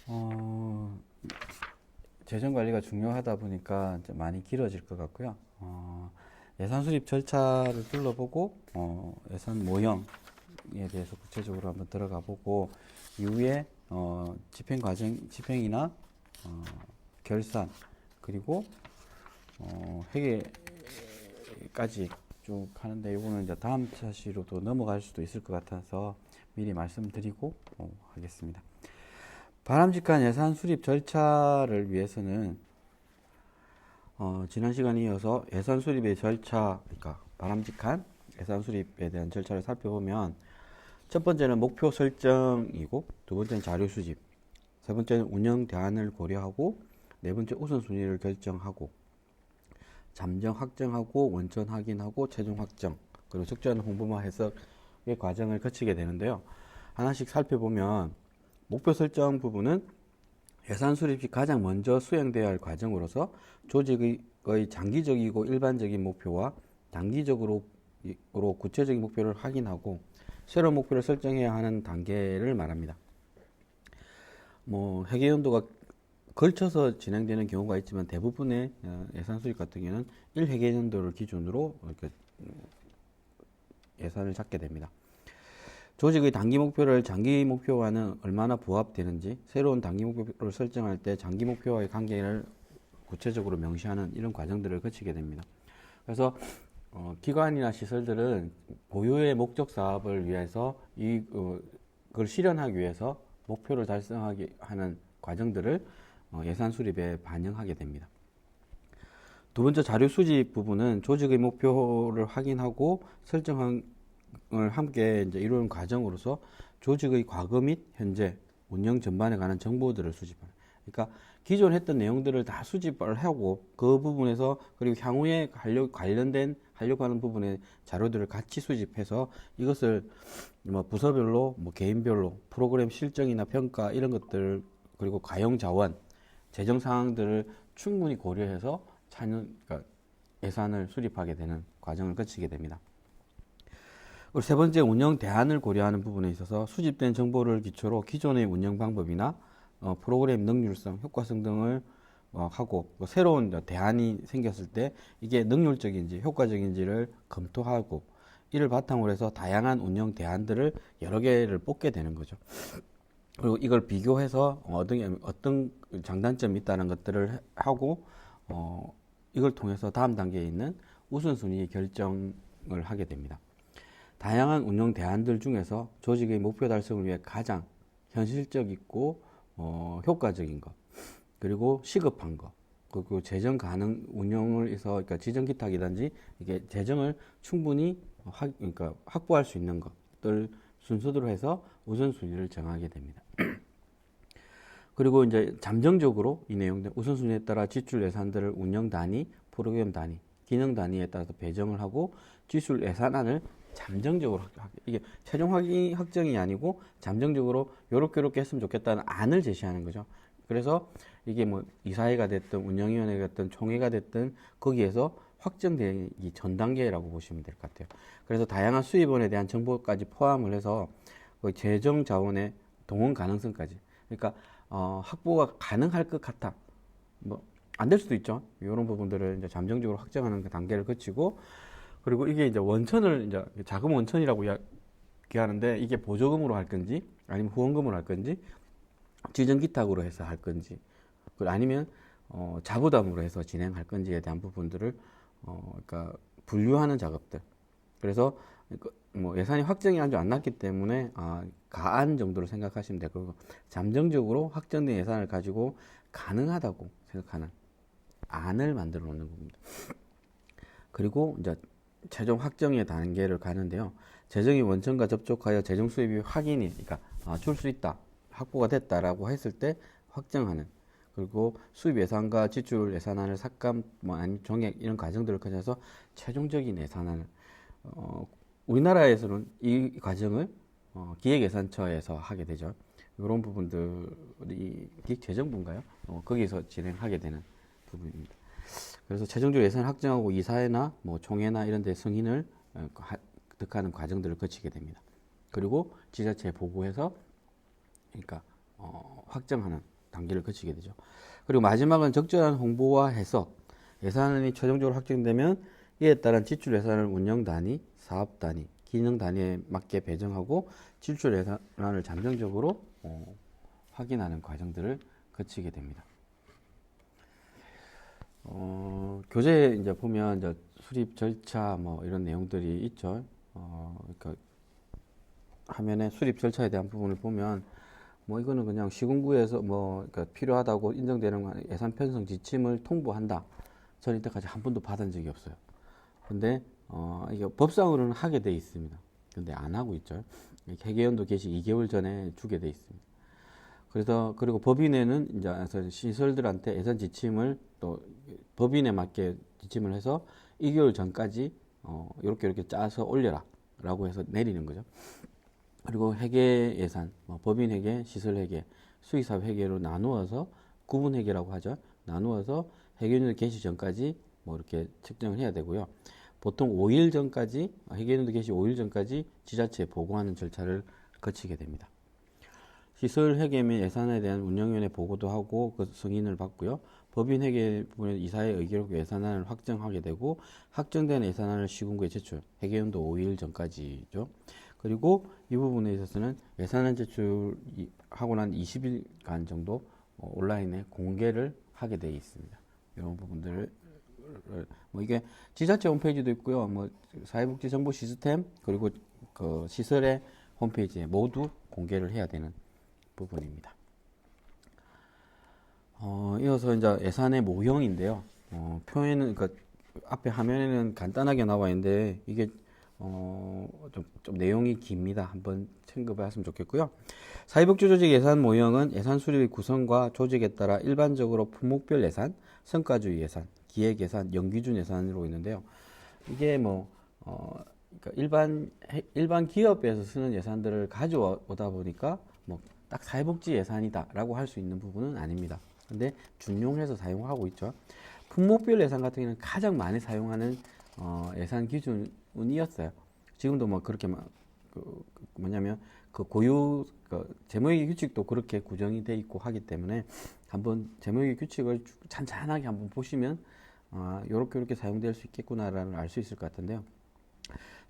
어, 재정 관리가 중요하다 보니까 좀 많이 길어질 것 같고요. 예산 수립 절차를 둘러보고 예산 모형에 대해서 구체적으로 한번 들어가 보고 이후에 집행 과정, 집행이나 어, 결산 그리고 회계까지 쭉 하는데 이거는 이제 다음 차시로도 넘어갈 수도 있을 것 같아서 미리 말씀드리고 하겠습니다. 바람직한 예산 수립 절차를 위해서는 지난 시간에 이어서 예산 수립의 절차, 그러니까 바람직한 예산 수립에 대한 절차를 살펴보면 첫 번째는 목표 설정이고 두 번째는 자료 수집, 세 번째는 운영 대안을 고려하고 네 번째 우선순위를 결정하고 잠정 확정하고 원천 확인하고 최종 확정 그리고 적절한 홍보와 해석의 과정을 거치게 되는데요. 하나씩 살펴보면 목표 설정 부분은 예산 수립 시 가장 먼저 수행되어야 할 과정으로서 조직의 장기적이고 일반적인 목표와 단기적으로 구체적인 목표를 확인하고 새로운 목표를 설정해야 하는 단계를 말합니다. 회계연도가 걸쳐서 진행되는 경우가 있지만 대부분의 예산 수립 같은 경우는 1회계연도를 기준으로 이렇게 예산을 잡게 됩니다. 조직의 단기 목표를 장기 목표와는 얼마나 부합되는지 새로운 단기 목표를 설정할 때 장기 목표와의 관계를 구체적으로 명시하는 이런 과정들을 거치게 됩니다. 그래서 기관이나 시설들은 보유의 목적 사업을 위해서 그걸 실현하기 위해서 목표를 달성하게 하는 과정들을 예산 수립에 반영하게 됩니다. 두 번째 자료 수집 부분은 조직의 목표를 확인하고 설정을 함께 이제 이루는 과정으로서 조직의 과거 및 현재 운영 전반에 관한 정보들을 수집하는. 그러니까 기존 했던 내용들을 다 수집을 하고 그 부분에서 그리고 향후에 관련된 하려고 하는 부분의 자료들을 같이 수집해서 이것을 부서별로 개인별로 프로그램 실정이나 평가 이런 것들 그리고 가용 자원 재정 상황들을 충분히 고려해서 그러니까 예산을 수립하게 되는 과정을 거치게 됩니다. 그리고 세 번째 운영 대안을 고려하는 부분에 있어서 수집된 정보를 기초로 기존의 운영 방법이나 프로그램 능률성, 효과성 등을 하고 새로운 대안이 생겼을 때 이게 능률적인지 효과적인지를 검토하고 이를 바탕으로 해서 다양한 운영 대안들을 여러 개를 뽑게 되는 거죠. 그리고 이걸 비교해서 어떤 장단점이 있다는 것들을 하고 이걸 통해서 다음 단계에 있는 우선순위 결정을 하게 됩니다. 다양한 운영 대안들 중에서 조직의 목표 달성을 위해 가장 현실적이고 효과적인 것 그리고 시급한 것 그리고 재정 가능 운영을 해서 그러니까 지정 기탁이든지 이게 재정을 충분히 그러니까 확보할 수 있는 것들 순서대로 해서 우선순위를 정하게 됩니다. 그리고 이제 잠정적으로 이 내용들 우선순위에 따라 지출 예산들을 운영 단위, 프로그램 단위, 기능 단위에 따라서 배정을 하고 지출 예산안을 잠정적으로 이게 최종 확정이 아니고 잠정적으로 요렇게 했으면 좋겠다는 안을 제시하는 거죠. 그래서 이게 이사회가 됐든 운영위원회가 됐든 총회가 됐든 거기에서 확정되기 전 단계라고 보시면 될 것 같아요. 그래서 다양한 수입원에 대한 정보까지 포함을 해서 재정 자원의 동원 가능성까지 그러니까 확보가 가능할 것 같아. 안 될 수도 있죠. 이런 부분들을 이제 잠정적으로 확정하는 그 단계를 거치고 그리고 이게 이제 원천을 이제 자금 원천이라고 이야기하는데 이게 보조금으로 할 건지 아니면 후원금으로 할 건지 지정 기탁으로 해서 할 건지 아니면 자부담으로 해서 진행할 건지에 대한 부분들을 그러니까 분류하는 작업들. 그래서 예산이 확정이 아주 안 났기 때문에 가안 정도로 생각하시면 되고 잠정적으로 확정된 예산을 가지고 가능하다고 생각하는 안을 만들어 놓는 겁니다. 그리고 이제 최종 확정의 단계를 가는데요. 재정의 원천과 접촉하여 재정 수입이 확인이 그러니까 줄 수 있다. 확보가 됐다라고 했을 때 확정하는 그리고 수입 예산과 지출 예산안을 삭감 아니면 종액 이런 과정들을 거쳐서 최종적인 예산안을 우리나라에서는 이 과정을 기획예산처에서 하게 되죠. 이런 부분들이 기획재정부인가요? 거기서 진행하게 되는 부분입니다. 그래서 최종적으로 예산을 확정하고 이사회나 총회나 이런 데 승인을 득하는 과정들을 거치게 됩니다. 그리고 지자체에 보고해서 그러니까 확정하는 단계를 거치게 되죠. 그리고 마지막은 적절한 홍보와 해석. 예산이 최종적으로 확정되면 이에 따른 지출 예산을 운영 단위, 사업 단위, 기능 단위에 맞게 배정하고 지출 예산을 잠정적으로 확인하는 과정들을 거치게 됩니다. 교재에 이제 보면 이제 수립 절차 뭐 이런 내용들이 있죠. 그러니까 화면에 수립 절차에 대한 부분을 보면 뭐 이거는 그냥 시군구에서 뭐 그러니까 필요하다고 인정되는 예산 편성 지침을 통보한다. 저는 이때까지 한 번도 받은 적이 없어요. 근데 이게 법상으로는 하게 돼 있습니다. 근데 안 하고 있죠. 회계연도 개시 2개월 전에 주게 돼 있습니다. 그리고 법인에는 이제 시설들한테 예산 지침을 또 법인에 맞게 지침을 해서 2개월 전까지 이렇게 짜서 올려라 라고 해서 내리는 거죠. 그리고 회계 예산, 법인 회계, 시설 회계, 수의사업 회계로 나누어서 구분 회계라고 하죠. 나누어서 회계연도 개시 전까지 뭐 이렇게 측정을 해야 되고요. 보통 5일 전까지 회계연도 개시 5일 전까지 지자체에 보고하는 절차를 거치게 됩니다. 시설 회계 및 예산에 대한 운영위원회 보고도 하고 그 승인을 받고요. 법인 회계 부분에 이사의 의결로 예산안을 확정하게 되고 확정된 예산안을 시군구에 제출. 회계연도 5일 전까지죠. 그리고 이 부분에 있어서는 예산안 제출하고 난 20일간 정도 온라인에 공개를 하게 되어 있습니다. 이런 부분들을 뭐 이게 지자체 홈페이지도 있고요. 뭐 사회복지 정보 시스템 그리고 그 시설의 홈페이지에 모두 공개를 해야 되는 부분입니다. 이어서 이제 예산의 모형인데요. 표에는 그러니까 앞에 화면에는 간단하게 나와 있는데 이게 좀 내용이 깁니다. 한번 참고해 봤으면 좋겠고요. 사회복지 조직 예산 모형은 예산 수립의 구성과 조직에 따라 일반적으로 품목별 예산, 성과주의 예산, 기획 예산, 연기준 예산으로 있는데요. 이게 뭐 그러니까 일반 기업에서 쓰는 예산들을 가져오다 보니까 뭐 딱 사회복지 예산이다라고 할 수 있는 부분은 아닙니다. 근데 준용해서 사용하고 있죠. 품목별 예산 같은 경우는 가장 많이 사용하는 예산 기준이었어요. 지금도 뭐 그렇게 뭐냐면 그 고유 재무회계 규칙도 그렇게 구정이 돼 있고 하기 때문에 한번 재무회계 규칙을 잔잔하게 한번 보시면 이렇게 사용될 수 있겠구나라는 걸 알 수 있을 것 같은데요.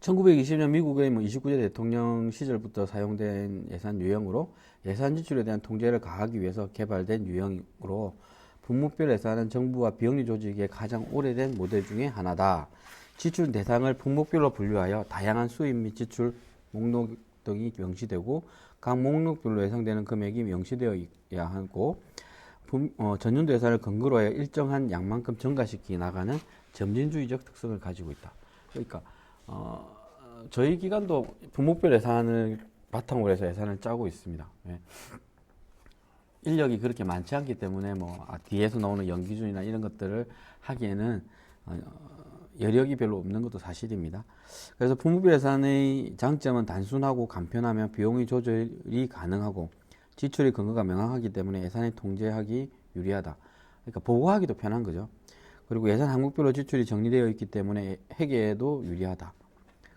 1920년 미국의 29대 대통령 시절부터 사용된 예산 유형으로 예산 지출에 대한 통제를 가하기 위해서 개발된 유형으로 분목별 예산은 정부와 비영리 조직의 가장 오래된 모델 중에 하나다. 지출 대상을 품목별로 분류하여 다양한 수입 및 지출 목록 등이 명시되고 각 목록별로 예상되는 금액이 명시되어야 하고 전년도 예산을 근거로 하여 일정한 양만큼 증가시키 나가는 점진주의적 특성을 가지고 있다. 그러니까 저희 기관도 분목별 예산을 바탕으로 해서 예산을 짜고 있습니다. 예. 인력이 그렇게 많지 않기 때문에 뒤에서 나오는 연기준이나 이런 것들을 하기에는 여력이 별로 없는 것도 사실입니다. 그래서 분목별 예산의 장점은 단순하고 간편하며 비용의 조절이 가능하고 지출의 근거가 명확하기 때문에 예산을 통제하기 유리하다. 그러니까 보고하기도 편한 거죠. 그리고 예산 항목별로 지출이 정리되어 있기 때문에 회계에도 유리하다.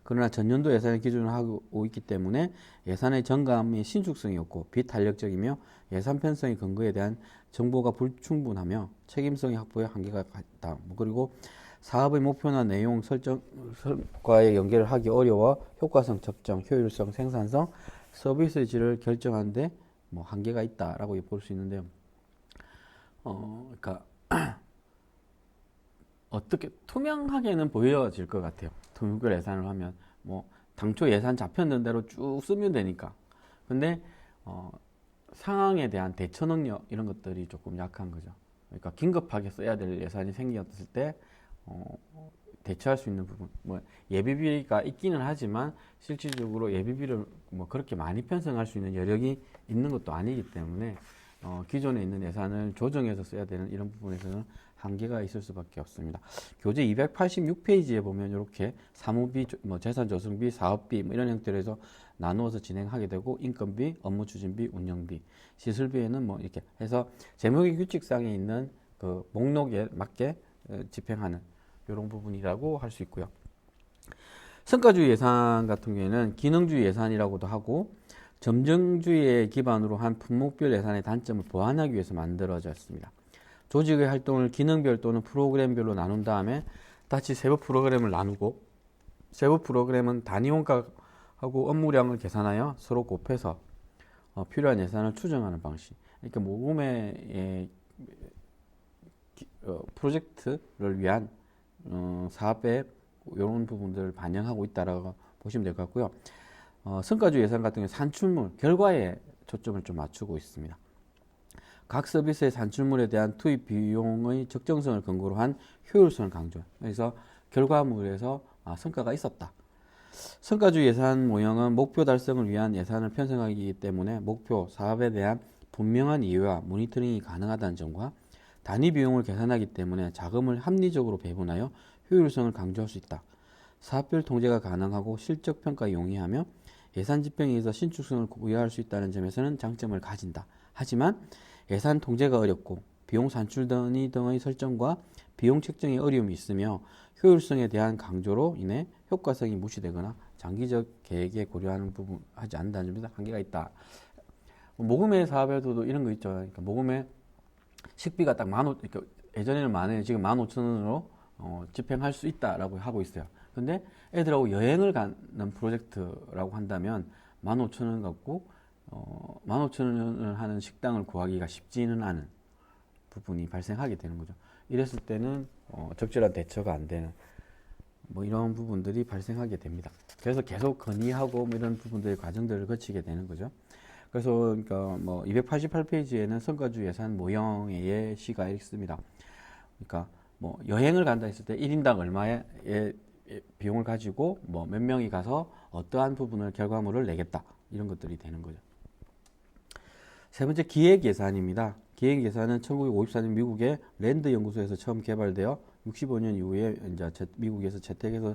그러나 전년도 예산을 기준으로 하고 있기 때문에 예산의 정감이 신축성이 없고 비탄력적이며 예산 편성의 근거에 대한 정보가 불충분하며 책임성의 확보에 한계가 있다. 그리고 사업의 목표나 내용 설정과의 연계를 하기 어려워 효과성 측정, 효율성, 생산성, 서비스의 질을 결정하는데 한계가 있다라고 볼 수 있는데요. 그러니까 어떻게 투명하게는 보여질 것 같아요. 분목별 예산을 하면 당초 예산 잡혔는 대로 쭉 쓰면 되니까. 근데 상황에 대한 대처 능력 이런 것들이 조금 약한 거죠. 그러니까 긴급하게 써야 될 예산이 생겼을 때 대처할 수 있는 부분, 예비비가 있기는 하지만 실질적으로 예비비를 그렇게 많이 편성할 수 있는 여력이 있는 것도 아니기 때문에 기존에 있는 예산을 조정해서 써야 되는 이런 부분에서는 한계가 있을 수밖에 없습니다. 교재 286페이지에 보면 이렇게 사무비, 재산조성비, 사업비 이런 형태로서 나누어서 진행하게 되고 인건비, 업무추진비, 운영비, 시설비에는 이렇게 해서 재무회계 규칙상에 있는 그 목록에 맞게 집행하는 이런 부분이라고 할 수 있고요. 성과주의 예산 같은 경우에는 기능주의 예산이라고도 하고 점정주의에 기반으로 한 품목별 예산의 단점을 보완하기 위해서 만들어졌습니다. 조직의 활동을 기능별 또는 프로그램별로 나눈 다음에 다시 세부 프로그램을 나누고, 세부 프로그램은 단위 원가하고 업무량을 계산하여 서로 곱해서 필요한 예산을 추정하는 방식. 그러니까 모금의 프로젝트를 위한 사업의 이런 부분들을 반영하고 있다라고 보시면 될 것 같고요. 성과주의 예산 같은 경우 산출물, 결과에 초점을 좀 맞추고 있습니다. 각 서비스의 산출물에 대한 투입 비용의 적정성을 근거로 한 효율성을 강조. 그래서 결과물에서 성과가 있었다. 성과주의 예산 모형은 목표 달성을 위한 예산을 편성하기 때문에 목표, 사업에 대한 분명한 이해와 모니터링이 가능하다는 점과 단위 비용을 계산하기 때문에 자금을 합리적으로 배분하여 효율성을 강조할 수 있다. 사업별 통제가 가능하고 실적 평가에 용이하며 예산 집행에 의해서 신축성을 부여할 수 있다는 점에서는 장점을 가진다. 하지만 예산 통제가 어렵고 비용 산출 등의 설정과 비용 책정에 어려움이 있으며 효율성에 대한 강조로 인해 효과성이 무시되거나 장기적 계획에 고려하는 부분 하지 않는다는 점에서 한계가 있다. 모금회 사업에도 이런 거 있죠. 그러니까 모금회 식비가 딱 그러니까 예전에는 만원에 지금 15,000원으로 집행할 수 있다라고 하고 있어요. 근데 애들하고 여행을 가는 프로젝트라고 한다면 15,000원 갖고 15,000원을 하는 식당을 구하기가 쉽지는 않은 부분이 발생하게 되는 거죠. 이랬을 때는 적절한 대처가 안 되는 뭐 이런 부분들이 발생하게 됩니다. 그래서 계속 건의하고 뭐 이런 부분들의 과정들을 거치게 되는 거죠. 그래서 그러니까 뭐 288페이지에는 성과주의 예산 모형의 예시가 있습니다. 그러니까 뭐 여행을 간다 했을 때 1인당 얼마의 비용을 가지고 뭐 몇 명이 가서 어떠한 부분을 결과물을 내겠다. 이런 것들이 되는 거죠. 세 번째 기획 예산입니다. 기획 예산은 1954년 미국의 랜드 연구소에서 처음 개발되어 65년 이후에 이제 미국에서 채택해서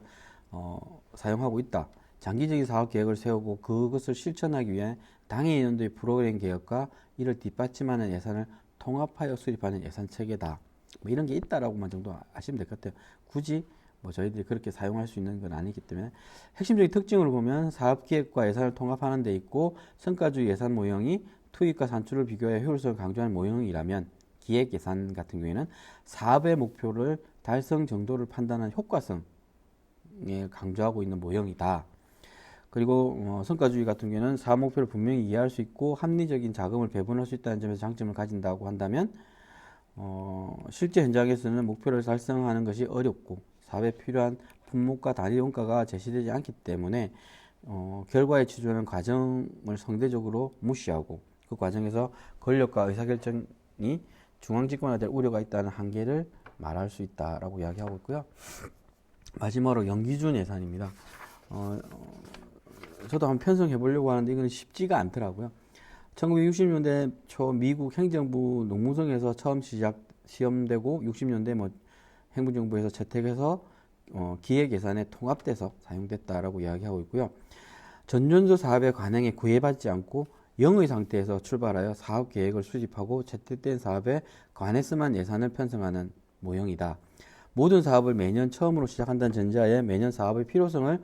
사용하고 있다. 장기적인 사업 계획을 세우고 그것을 실천하기 위해 당해 연도의 프로그램 계획과 이를 뒷받침하는 예산을 통합하여 수립하는 예산 체계다. 뭐 이런 게 있다라고만 정도 아시면 될 것 같아요. 굳이 뭐 저희들이 그렇게 사용할 수 있는 건 아니기 때문에 핵심적인 특징을 보면 사업 기획과 예산을 통합하는 데 있고 성과주의 예산 모형이 투입과 산출을 비교해 효율성을 강조하는 모형이라면 기획 예산 같은 경우에는 사업의 목표를 달성 정도를 판단하는 효과성에 강조하고 있는 모형이다. 그리고 성과주의 같은 경우에는 사업 목표를 분명히 이해할 수 있고 합리적인 자금을 배분할 수 있다는 점에서 장점을 가진다고 한다면 실제 현장에서는 목표를 달성하는 것이 어렵고 사업에 필요한 품목과 단위 원가가 제시되지 않기 때문에 결과에 치중하는 과정을 상대적으로 무시하고 그 과정에서 권력과 의사결정이 중앙집권화될 우려가 있다는 한계를 말할 수 있다라고 이야기하고 있고요. 마지막으로 연기준 예산입니다. 저도 한번 편성해 보려고 하는데 이건 쉽지가 않더라고요. 1960년대 초 미국 행정부 농무성에서 처음 시험되고 60년대 뭐 행정부에서 채택해서 기획 예산에 통합돼서 사용됐다라고 이야기하고 있고요. 전년도 사업의 관행에 구애받지 않고 영의 상태에서 출발하여 사업 계획을 수립하고 채택된 사업에 관해서만 예산을 편성하는 모형이다. 모든 사업을 매년 처음으로 시작한다는 전제하에 매년 사업의 필요성에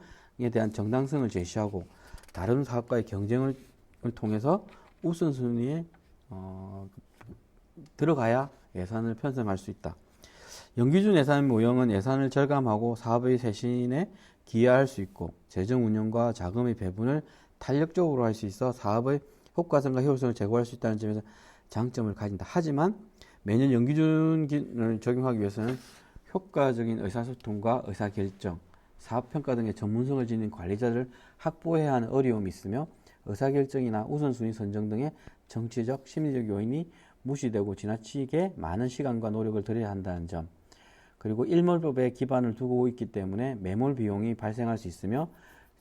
대한 정당성을 제시하고 다른 사업과의 경쟁을 통해서 우선순위에 들어가야 예산을 편성할 수 있다. 연기준 예산 모형은 예산을 절감하고 사업의 쇄신에 기여할 수 있고 재정 운영과 자금의 배분을 탄력적으로 할 수 있어 사업의 효과성과 효율성을 제고할 수 있다는 점에서 장점을 가진다. 하지만 매년 연기준을 적용하기 위해서는 효과적인 의사소통과 의사결정, 사업평가 등의 전문성을 지닌 관리자를 확보해야 하는 어려움이 있으며 의사결정이나 우선순위 선정 등의 정치적, 심리적 요인이 무시되고 지나치게 많은 시간과 노력을 들여야 한다는 점, 그리고 일몰법에 기반을 두고 있기 때문에 매몰 비용이 발생할 수 있으며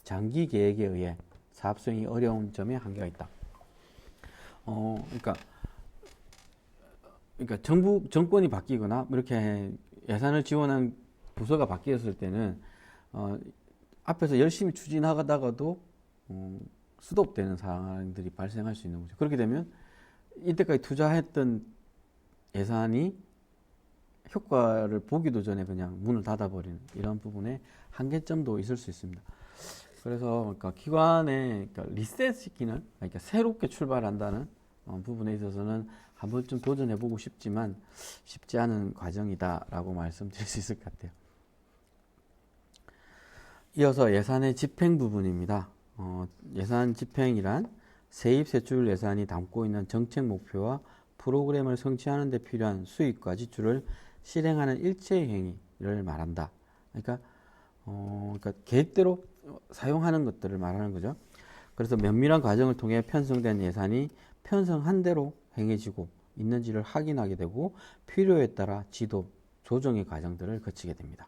장기 계획에 의해 사업 수행이 어려운 점에 한계가 있다. 그러니까 정권이 바뀌거나 이렇게 예산을 지원한 부서가 바뀌었을 때는 앞에서 열심히 추진하다가도 스톱되는 상황들이 발생할 수 있는 거죠. 그렇게 되면 이때까지 투자했던 예산이 효과를 보기도 전에 그냥 문을 닫아버리는 이런 부분에 한계점도 있을 수 있습니다. 그래서 그러니까 기관에 그러니까 리셋시키는 그러니까 새롭게 출발한다는 부분에 있어서는 한 번쯤 도전해보고 싶지만 쉽지 않은 과정이다라고 말씀드릴 수 있을 것 같아요. 이어서 예산의 집행 부분입니다. 예산 집행이란 세입 세출 예산이 담고 있는 정책 목표와 프로그램을 성취하는 데 필요한 수익과 지출을 실행하는 일체의 행위를 말한다. 그러니까 계획대로 사용하는 것들을 말하는 거죠. 그래서 면밀한 과정을 통해 편성된 예산이 편성한 대로 행해지고 있는지를 확인하게 되고 필요에 따라 지도, 조정의 과정들을 거치게 됩니다.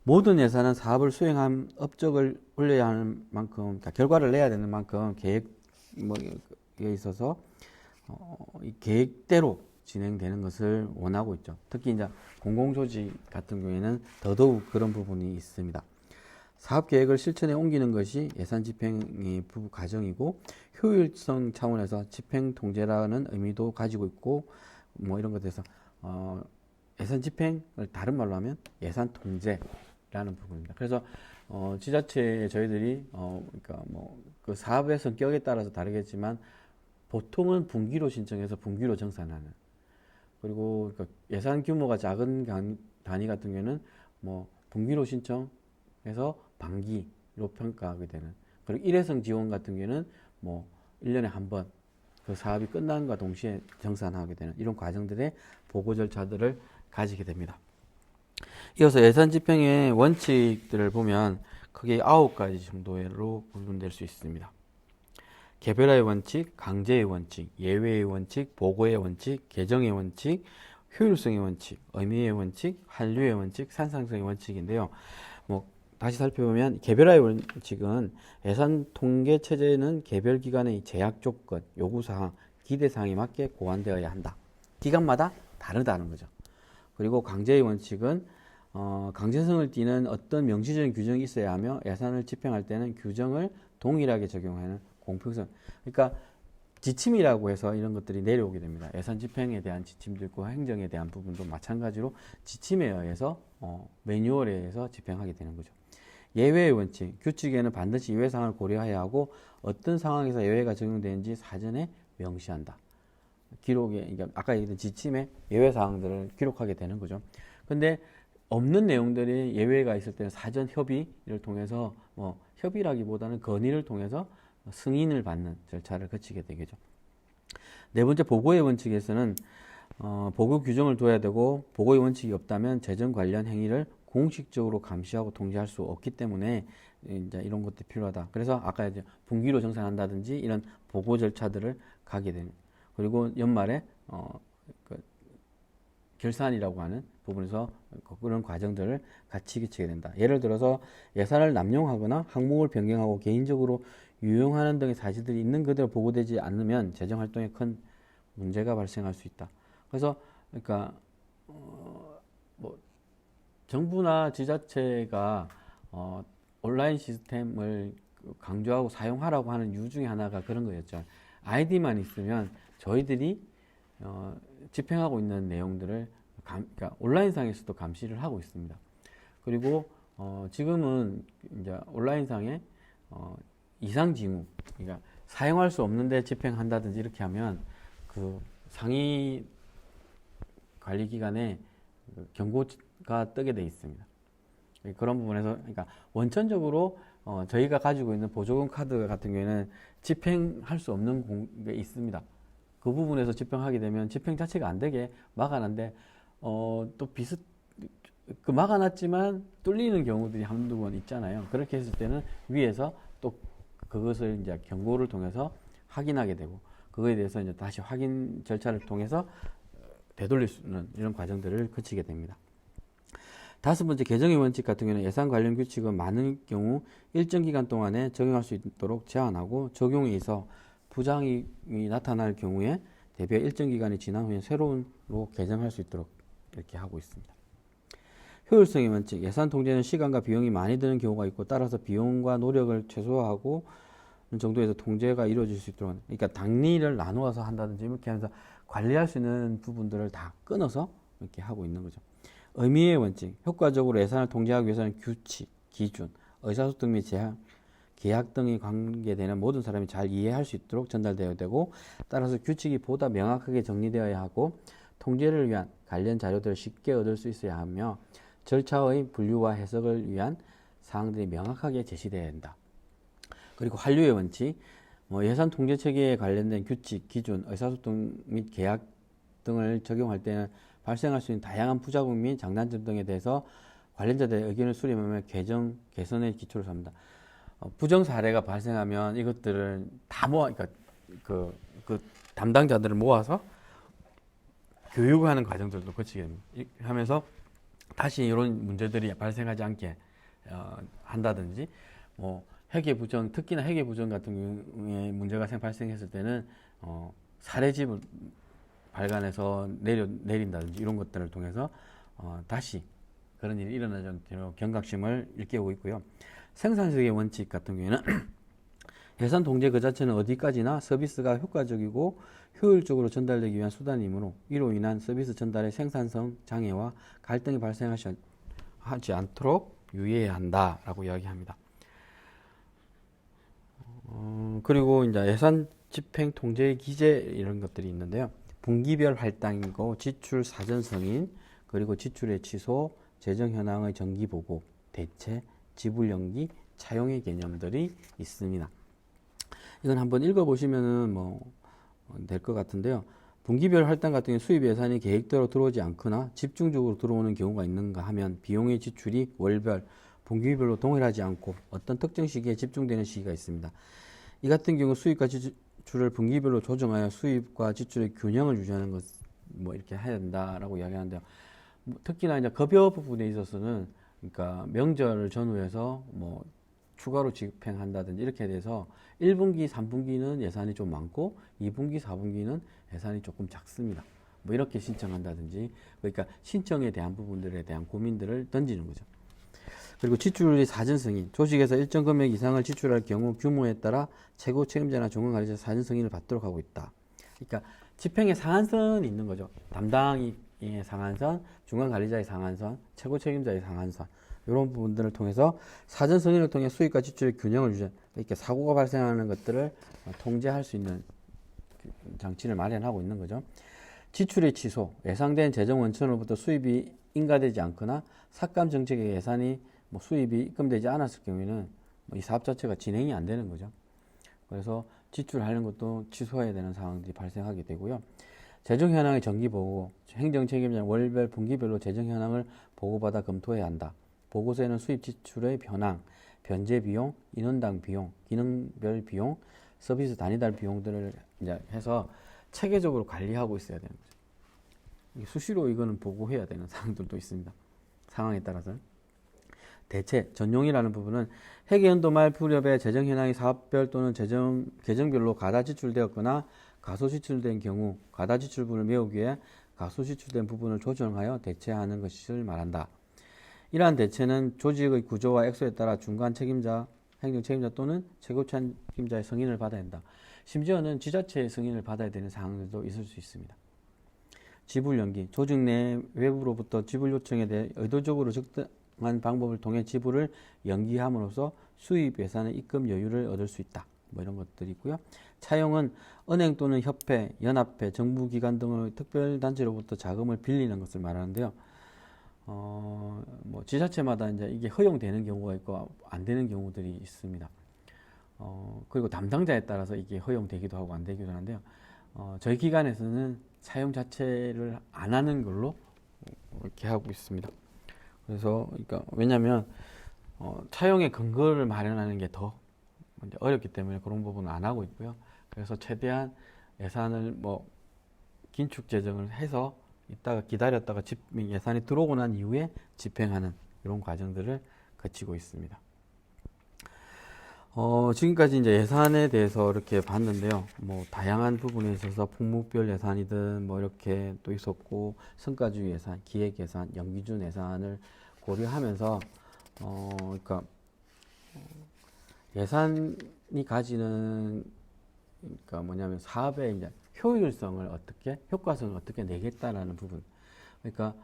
모든 예산은 사업을 수행한 업적을 올려야 하는 만큼, 그러니까 결과를 내야 되는 만큼 계획에 있어서 이 계획대로 진행되는 것을 원하고 있죠. 특히 이제 공공조직 같은 경우에는 더더욱 그런 부분이 있습니다. 사업 계획을 실천에 옮기는 것이 예산 집행의 부분 과정이고 효율성 차원에서 집행 통제라는 의미도 가지고 있고 뭐 이런 것에 대해서 예산 집행을 다른 말로 하면 예산 통제라는 부분입니다. 그래서 지자체에 저희들이 그러니까 뭐 그 사업의 성격에 따라서 다르겠지만 보통은 분기로 신청해서 분기로 정산하는 그리고 그러니까 예산 규모가 작은 단위 같은 경우에는 뭐 분기로 신청해서 반기로 평가하게 되는 그리고 일회성 지원 같은 경우에는 뭐 1년에 한 번 그 사업이 끝난과 동시에 정산하게 되는 이런 과정들의 보고 절차들을 가지게 됩니다. 이어서 예산 집행의 원칙들을 보면 크게 9가지 정도로 구분될 수 있습니다. 개별화의 원칙, 강제의 원칙, 예외의 원칙, 보고의 원칙, 개정의 원칙, 효율성의 원칙, 의미의 원칙, 한류의 원칙, 산상성의 원칙인데요. 뭐 다시 살펴보면 개별화의 원칙은 예산 통계 체제는 개별 기관의 제약 조건, 요구 사항, 기대 사항에 맞게 고안되어야 한다. 기관마다 다르다는 거죠. 그리고 강제의 원칙은 강제성을 띠는 어떤 명시적인 규정이 있어야 하며 예산을 집행할 때는 규정을 동일하게 적용하는 공평성. 그러니까 지침이라고 해서 이런 것들이 내려오게 됩니다. 예산 집행에 대한 지침도 있고 행정에 대한 부분도 마찬가지로 지침에 의해서 매뉴얼에 의해서 집행하게 되는 거죠. 예외의 원칙, 규칙에는 반드시 예외 사항을 고려해야 하고 어떤 상황에서 예외가 적용되는지 사전에 명시한다. 기록에, 그러니까 아까 얘기했던 지침에 예외 사항들을 기록하게 되는 거죠. 근데 없는 내용들이 예외가 있을 때는 사전 협의를 통해서 협의라기보다는 건의를 통해서 승인을 받는 절차를 거치게 되겠죠. 네 번째 보고의 원칙에서는 보고 규정을 둬야 되고 보고의 원칙이 없다면 재정 관련 행위를 공식적으로 감시하고 통제할 수 없기 때문에 이제 이런 것도 필요하다. 그래서 아까 이제 분기로 정산한다든지 이런 보고 절차들을 가게 되는. 그리고 연말에 결산이라고 하는 부분에서 그런 과정들을 같이 거치게 된다. 예를 들어서 예산을 남용하거나 항목을 변경하고 개인적으로 유용하는 등의 사실들이 있는 그대로 보고되지 않으면 재정활동에 큰 문제가 발생할 수 있다. 그래서 그러니까 뭐 정부나 지자체가 온라인 시스템을 강조하고 사용하라고 하는 이유 중에 하나가 그런 거였죠. 아이디만 있으면 저희들이 집행하고 있는 내용들을 그러니까 온라인상에서도 감시를 하고 있습니다. 그리고 지금은 이제 온라인상에 이상징후, 그러니까 사용할 수 없는데 집행한다든지 이렇게 하면 그 상위 관리기관에 경고가 뜨게 돼 있습니다. 그런 부분에서 그러니까 원천적으로 저희가 가지고 있는 보조금 카드 같은 경우에는 집행할 수 없는 게 있습니다. 그 부분에서 집행하게 되면 집행 자체가 안 되게 막아놨는데 또 막아놨지만 뚫리는 경우들이 한두 번 있잖아요. 그렇게 했을 때는 위에서 또 그것을 이제 경고를 통해서 확인하게 되고 그거에 대해서 이제 다시 확인 절차를 통해서 되돌릴 수 있는 이런 과정들을 거치게 됩니다. 다섯 번째 개정의 원칙 같은 경우는 예산 관련 규칙은 많은 경우 일정 기간 동안에 적용할 수 있도록 제한하고 적용에 있어 부작용이 나타날 경우에 대비해 일정 기간이 지난 후에 새로운로 개정할 수 있도록 이렇게 하고 있습니다. 효율성의 원칙, 예산 통제는 시간과 비용이 많이 드는 경우가 있고 따라서 비용과 노력을 최소화하고 정도에서 통제가 이루어질 수 있도록 그러니까 단위를 나누어서 한다든지 이렇게 하면서 관리할 수 있는 부분들을 다 끊어서 이렇게 하고 있는 거죠. 의미의 원칙, 효과적으로 예산을 통제하기 위해서는 규칙, 기준, 의사소통 및 계약 등이 관계되는 모든 사람이 잘 이해할 수 있도록 전달되어야 되고, 따라서 규칙이 보다 명확하게 정리되어야 하고, 통제를 위한 관련 자료들을 쉽게 얻을 수 있어야 하며, 절차의 분류와 해석을 위한 사항들이 명확하게 제시되어야 한다. 그리고 한류의 원칙, 예산 통제 체계에 관련된 규칙, 기준, 의사소통 및 계약 등을 적용할 때는 발생할 수 있는 다양한 부작용 및 장단점 등에 대해서 관련자들의 의견을 수렴하며 개정, 개선의 기초를 삼는다. 부정 사례가 발생하면 이것들을 다 그러니까 그 담당자들을 모아서 교육하는 과정들도 거치게 됩니다. 하면서 다시 이런 문제들이 발생하지 않게 한다든지, 회계 부정, 특히나 회계 부정 같은 경우에 문제가 발생했을 때는 사례집을 발간해서 내린다든지 이런 것들을 통해서 다시 그런 일이 일어나지 않도록 경각심을 일깨우고 있고요. 생산성의 원칙 같은 경우에는 예산 통제 그 자체는 어디까지나 서비스가 효과적이고 효율적으로 전달되기 위한 수단이므로 이로 인한 서비스 전달의 생산성 장애와 갈등이 발생하지 않도록 유의해야 한다라고 이야기합니다. 그리고 이제 예산 집행 통제 기재 이런 것들이 있는데요. 분기별 할당이고 지출 사전 승인, 그리고 지출의 취소, 재정 현황의 정기 보고, 대체, 지불 연기, 차용의 개념들이 있습니다. 이건 한번 읽어보시면은 될 것 같은데요. 분기별 할당 같은 경우 수입 예산이 계획대로 들어오지 않거나 집중적으로 들어오는 경우가 있는가 하면 비용의 지출이 월별, 분기별로 동일하지 않고 어떤 특정 시기에 집중되는 시기가 있습니다. 이 같은 경우 수입과 지출을 분기별로 조정하여 수입과 지출의 균형을 유지하는 것, 이렇게 해야 된다라고 이야기하는데요. 특히나 이제 급여 부분에 있어서는, 그러니까 명절 전후에서 추가로 집행한다든지 이렇게 돼서 1분기, 3분기는 예산이 좀 많고 2분기, 4분기는 예산이 조금 작습니다. 이렇게 신청한다든지, 그러니까 신청에 대한 부분들에 대한 고민들을 던지는 거죠. 그리고 지출의 사전 승인, 조직에서 일정 금액 이상을 지출할 경우 규모에 따라 최고 책임자나 중간 관리자 사전 승인을 받도록 하고 있다. 그러니까 집행의 상한선이 있는 거죠. 담당의 상한선, 중간 관리자의 상한선, 최고 책임자의 상한선, 이런 부분들을 통해서 사전 승인을 통해 수입과 지출의 균형을 유지하는, 이렇게 사고가 발생하는 것들을 통제할 수 있는 장치를 마련하고 있는 거죠. 지출의 취소, 예상된 재정 원천으로부터 수입이 인가되지 않거나 삭감 정책의 예산이 수입이 입금되지 않았을 경우에는 이 사업 자체가 진행이 안 되는 거죠. 그래서 지출하는 것도 취소해야 되는 상황들이 발생하게 되고요. 재정 현황의 정기 보고, 행정 책임자는 월별, 분기별로 재정 현황을 보고받아 검토해야 한다. 보고서에는 수입 지출의 변황, 변제 비용, 인원당 비용, 기능별 비용, 서비스 단위달 비용들을 이제 해서 체계적으로 관리하고 있어야 되는 거죠. 수시로 이거는 보고해야 되는 사항들도 있습니다. 상황에 따라서. 대체, 전용이라는 부분은 회계연도 말 무렵에 재정 현황이 사업별 또는 계정별로 가다 지출되었거나 가소 지출된 경우 가다 지출분을 메우기 위해 가소 지출된 부분을 조정하여 대체하는 것을 말한다. 이러한 대체는 조직의 구조와 액수에 따라 중간 책임자, 행정 책임자 또는 최고 책임자의 승인을 받아야 한다. 심지어는 지자체의 승인을 받아야 되는 상황들도 있을 수 있습니다. 지불 연기, 조직 내 외부로부터 지불 요청에 대해 의도적으로 적당한 방법을 통해 지불을 연기함으로써 수입 예산의 입금 여유를 얻을 수 있다. 이런 것들이 있고요. 차용은 은행 또는 협회, 연합회, 정부기관 등의 특별단체로부터 자금을 빌리는 것을 말하는데요. 지자체마다 이제 이게 허용되는 경우가 있고 안 되는 경우들이 있습니다. 그리고 담당자에 따라서 이게 허용되기도 하고 안 되기도 하는데요. 저희 기관에서는 사용 자체를 안 하는 걸로 이렇게 하고 있습니다. 그래서 그러니까 왜냐하면 차용의 근거를 마련하는 게 더 어렵기 때문에 그런 부분은 안 하고 있고요. 그래서 최대한 예산을 긴축 재정을 해서 이따가 기다렸다가 예산이 들어오고 난 이후에 집행하는 이런 과정들을 거치고 있습니다. 지금까지 이제 예산에 대해서 이렇게 봤는데요. 다양한 부분에 있어서 품목별 예산이든 이렇게 또 있었고, 성과주의 예산, 기획 예산, 연기준 예산을 고려하면서, 그러니까, 예산이 가지는, 그러니까 뭐냐면 사업의 이제 효과성을 어떻게 내겠다라는 부분. 그러니까,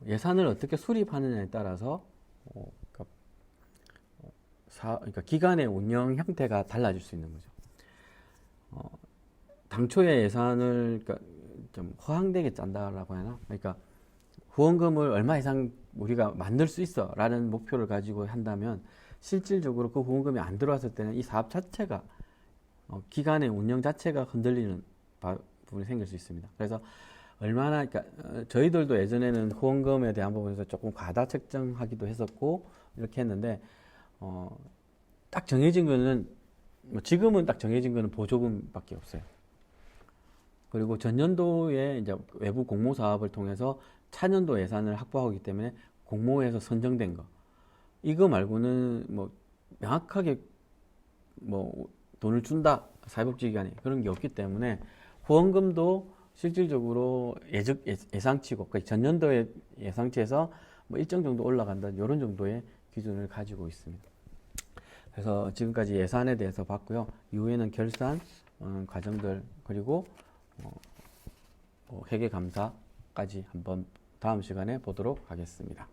예산을 어떻게 수립하느냐에 따라서, 그러니까 그러니까 기관의 운영 형태가 달라질 수 있는 거죠. 당초의 예산을 그러니까 좀 허황되게 짠다라고 하나? 그러니까 후원금을 얼마 이상 우리가 만들 수 있어라는 목표를 가지고 한다면 실질적으로 그 후원금이 안 들어왔을 때는 이 사업 자체가 기관의 운영 자체가 흔들리는 부분이 생길 수 있습니다. 그래서 얼마나 그러니까 저희들도 예전에는 후원금에 대한 부분에서 조금 과다 책정하기도 했었고 이렇게 했는데 딱 정해진 거는 뭐 지금은 딱 정해진 거는 보조금밖에 없어요. 그리고 전년도에 이제 외부 공모 사업을 통해서 차년도 예산을 확보하기 때문에 공모에서 선정된 거 이거 말고는 뭐 명확하게 뭐 돈을 준다 사회복지기관이 그런 게 없기 때문에 후원금도 실질적으로 예상치고 그러니까 전년도의 예상치에서 뭐 일정 정도 올라간다 이런 정도의 기준을 가지고 있습니다. 그래서 지금까지 예산에 대해서 봤고요. 이후에는 결산 과정들 그리고 회계감사까지 한번 다음 시간에 보도록 하겠습니다.